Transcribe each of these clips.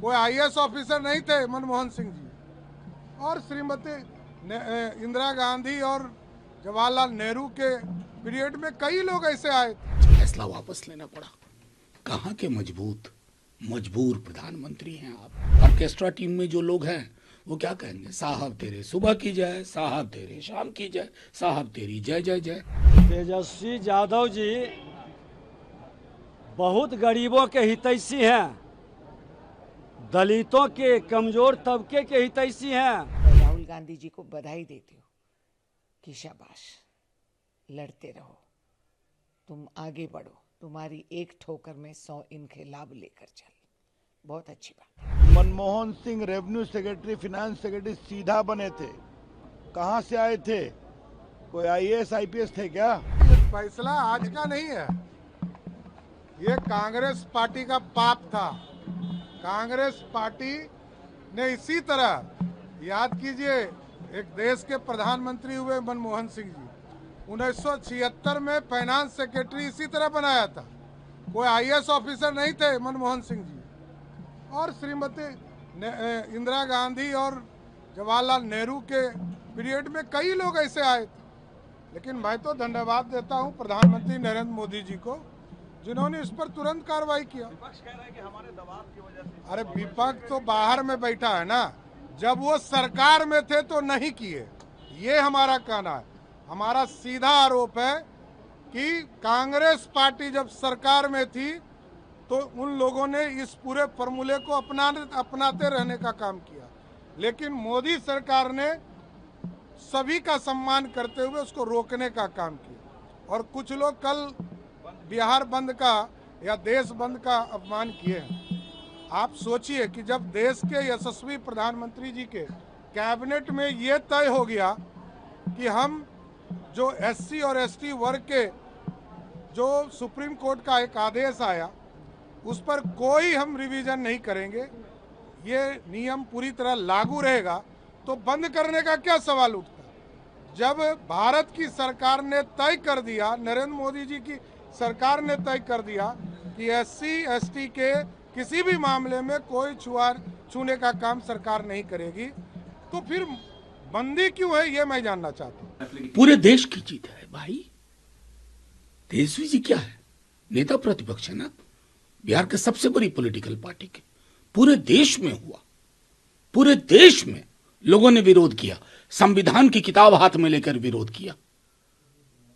कोई IAS officer नहीं थे मनमोहन सिंह जी, और श्रीमती इंदिरा गांधी और जवाहरलाल नेहरू के पीरियड में कई लोग ऐसे आए। फैसला वापस लेना पड़ा। कहाँ के मजबूर प्रधानमंत्री हैं आप। ऑर्केस्ट्रा टीम में जो लोग हैं वो क्या कहेंगे, साहब तेरे सुबह की जय, साहब तेरे शाम की जय, साहब तेरी जय जय जय। तेजस्वी यादव जी बहुत गरीबों के हितैषी हैं, दलितों के, कमजोर तबके के हितैषी हैं। राहुल गांधी जी को बधाई देती हूँ कि शाबाश, लड़ते रहो, तुम आगे बढ़ो, तुम्हारी एक ठोकर में 100 इनके लाभ लेकर चल। बहुत अच्छी बात। Manmohan Singh revenue secretary, finance secretary सीधा बने थे। कहाँ से आए थे? कोई आईएएस आईपीएस थे क्या? फैसला आज का नहीं है, ये कांग्रेस पार्टी का पाप था। कांग्रेस पार्टी ने इसी तरह, याद कीजिए, एक देश के प्रधानमंत्री हुए मनमोहन सिंह जी, 1976 में फाइनेंस सेक्रेटरी इसी तरह बनाया था। कोई आईएएस ऑफिसर नहीं थे मनमोहन सिंह जी, और श्रीमती इंदिरा गांधी और जवाहरलाल नेहरू के पीरियड में कई लोग ऐसे आए थे। लेकिन मैं तो धन्यवाद देता हूं प्रधानमंत्री नरेंद्र मोदी जी को, जिन्होंने इस पर तुरंत कार्रवाई किया। विपक्ष कह रहा है कि हमारे दबाव की वजह से। अरे विपक्ष तो बाहर में बैठा है ना, जब वो सरकार में थे तो नहीं किए, ये हमारा कहना है। हमारा सीधा आरोप है कि कांग्रेस पार्टी जब सरकार में थी तो उन लोगों ने इस पूरे फॉर्मूले को अपनाते रहने का काम किया, लेकिन मोदी सरकार ने सभी का सम्मान करते हुए उसको रोकने का काम किया। और कुछ लोग कल बिहार बंद का या देश बंद का अपमान किए हैं। आप सोचिए कि जब देश के यशस्वी प्रधानमंत्री जी के कैबिनेट में ये तय हो गया कि हम जो एससी और एसटी वर्ग के जो सुप्रीम कोर्ट का एक आदेश आया उस पर कोई हम रिवीजन नहीं करेंगे, ये नियम पूरी तरह लागू रहेगा, तो बंद करने का क्या सवाल उठता। जब भारत की सरकार ने तय कर दिया, नरेंद्र मोदी जी की सरकार ने तय कर दिया कि एससी एसटी के किसी भी मामले में कोई छूने का काम सरकार नहीं करेगी, तो फिर बंदी क्यों है, ये मैं जानना चाहता हूँ। पूरे देश की जीत है भाई। तेजस्वी जी क्या है, नेता प्रतिपक्ष है ना, बिहार के सबसे बड़ी पॉलिटिकल पार्टी के। पूरे देश में हुआ, पूरे देश में लोगों ने विरोध किया, संविधान की किताब हाथ में लेकर विरोध किया।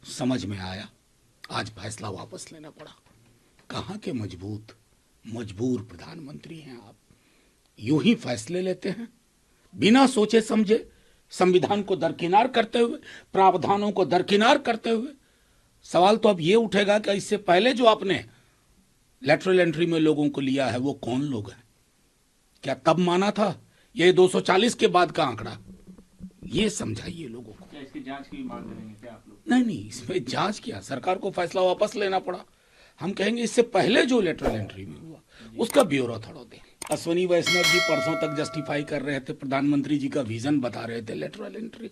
समझ में आया, आज फैसला वापस लेना पड़ा। कहाँ के मजबूर प्रधानमंत्री हैं आप। यूं ही फैसले लेते हैं बिना सोचे समझे, संविधान को दरकिनार करते हुए, प्रावधानों को दरकिनार करते हुए। सवाल तो अब ये उठेगा कि इससे पहले जो आपने लेटरल एंट्री में लोगों को लिया है वो कौन लोग हैं? क्या तब माना था? ये 240 के बाद का आंकड़ा, ये समझाइए लोगों को। क्या इसकी जांच की मांग करेंगे क्या आप लोग? नहीं, इसमें जांच किया, सरकार को फैसला वापस लेना पड़ा। हम कहेंगे इससे पहले जो लेटरल एंट्री में हुआ उसका ब्यौरा थोड़ा दे। अश्विनी वैष्णव जी परसों तक जस्टिफाई कर रहे थे, प्रधानमंत्री जी का विजन बता रहे थे लेटरल एंट्री।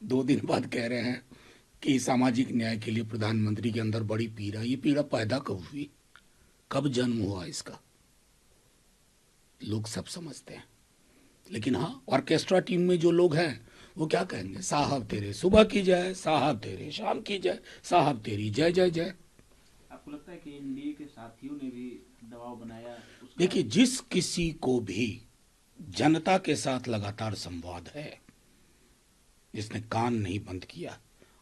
2 दिन बाद कह रहे हैं कि सामाजिक न्याय के लिए प्रधानमंत्री के अंदर बड़ी पीड़ा। ये पीड़ा पैदा कब हुई, कब जन्म हुआ इसका, लोग सब समझते हैं। लेकिन हाँ, ऑर्केस्ट्रा टीम में जो लोग हैं वो क्या कहेंगे, साहब तेरे सुबह की जय, साहब तेरे शाम की जय, साहब तेरी जय जय जय। आपको लगता है कि एनडीए के साथियों ने भी दबाव बनाया? देखिए, जिस किसी को भी जनता के साथ लगातार संवाद है, जिसने कान नहीं बंद किया,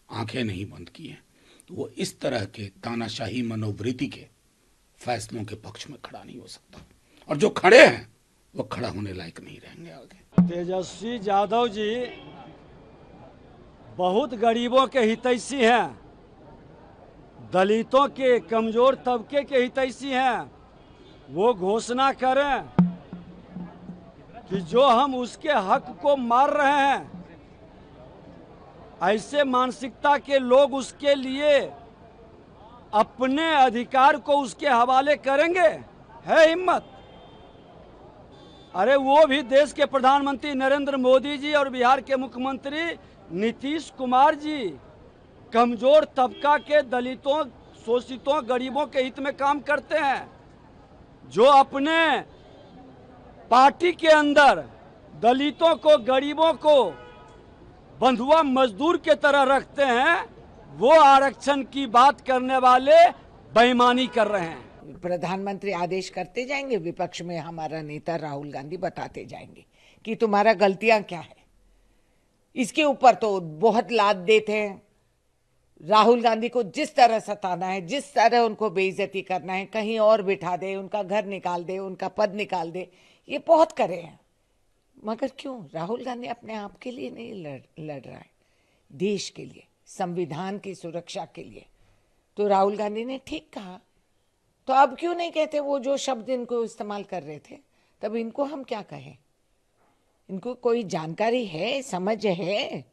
आंखें नहीं बंद की हैं, तो वो इस तरह के तानाशाही मनोवृत्ति के फैसलों के पक्ष में खड़ा नहीं हो सकता। और जो खड़े हैं वो खड़ा होने लायक नहीं रहेंगे आगे। तेजस्वी यादव जी बहुत गरीबों के हितैषी हैं, दलितों के, कमजोर तबके के हितैषी हैं। वो घोषणा करें कि जो हम उसके हक को मार रहे हैं, ऐसे मानसिकता के लोग उसके लिए अपने अधिकार को उसके हवाले करेंगे? है हिम्मत? अरे वो भी देश के प्रधानमंत्री नरेंद्र मोदी जी और बिहार के मुख्यमंत्री नीतीश कुमार जी कमजोर तबका के, दलितों, शोषितों, गरीबों के हित में काम करते हैं। जो अपने पार्टी के अंदर दलितों को, गरीबों को बंधुआ मजदूर के तरह रखते हैं, वो आरक्षण की बात करने वाले बेईमानी कर रहे हैं। प्रधानमंत्री आदेश करते जाएंगे, विपक्ष में हमारा नेता राहुल गांधी बताते जाएंगे कि तुम्हारा गलतियां क्या है। इसके ऊपर तो बहुत लाद देते हैं। राहुल गांधी को जिस तरह सताना है, जिस तरह उनको बेइज्जती करना है, कहीं और बिठा दे, उनका घर निकाल दे, उनका पद निकाल दे, ये बहुत करे हैं। मगर क्यों? राहुल गांधी अपने आप के लिए नहीं लड़ रहा है, देश के लिए, संविधान की सुरक्षा के लिए। तो राहुल गांधी ने ठीक कहा, तो अब क्यों नहीं कहते वो जो शब्द इनको इस्तेमाल कर रहे थे? तब इनको हम क्या कहें? इनको कोई जानकारी है, समझ है?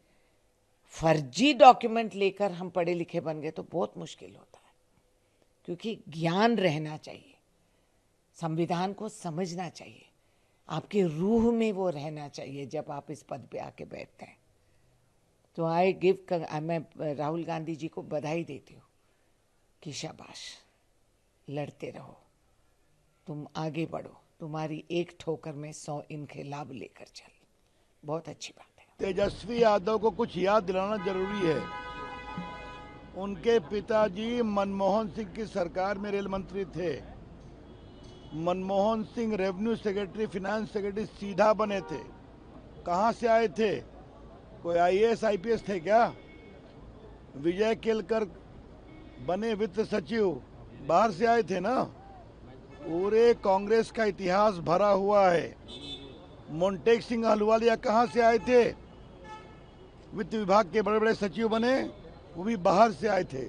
फर्जी डॉक्यूमेंट लेकर हम पढ़े लिखे बन गए तो बहुत मुश्किल होता है, क्योंकि ज्ञान रहना चाहिए, संविधान को समझना चाहिए, आपके रूह में वो रहना चाहिए जब आप इस पद पे आके बैठते हैं। तो मैं राहुल गांधी जी को बधाई देती हूँ कि शाबाश, लड़ते रहो, तुम आगे बढ़ो, तुम्हारी एक ठोकर में 100 इनकलाब लेकर चल। बहुत अच्छी बात है। तेजस्वी यादव को कुछ याद दिलाना जरूरी है। उनके पिताजी मनमोहन सिंह की सरकार में रेल मंत्री थे। Manmohan Singh revenue secretary, finance secretary सीधा बने थे। कहाँ से आए थे? कोई आईएएस आईपीएस थे क्या? विजय केलकर बने वित्त सचिव, बाहर से आए थे ना। पूरे कांग्रेस का इतिहास भरा हुआ है। मोन्टेक सिंह अहलुवालिया कहाँ से आए थे? वित्त विभाग के बड़े बड़े सचिव बने, वो भी बाहर से आए थे।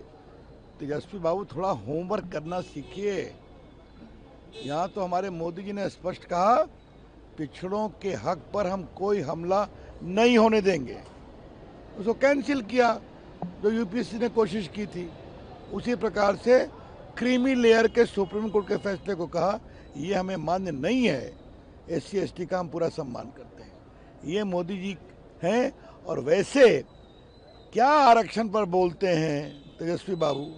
तेजस्वी बाबू थोड़ा होमवर्क करना सीखिए। यहाँ तो हमारे मोदी जी ने स्पष्ट कहा, पिछड़ों के हक पर हम कोई हमला नहीं होने देंगे। उसको कैंसिल किया जो यूपीएससी ने कोशिश की थी। उसी प्रकार से क्रीमी लेयर के सुप्रीम कोर्ट के फैसले को कहा, ये हमें मान्य नहीं है। एससी एसटी का हम पूरा सम्मान करते हैं। ये मोदी जी हैं। और वैसे क्या आरक्षण पर बोलते हैं तेजस्वी बाबू?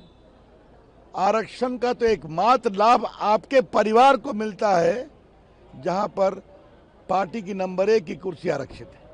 आरक्षण का तो एकमात्र लाभ आपके परिवार को मिलता है, जहां पर पार्टी की नंबर 1 की कुर्सी आरक्षित है।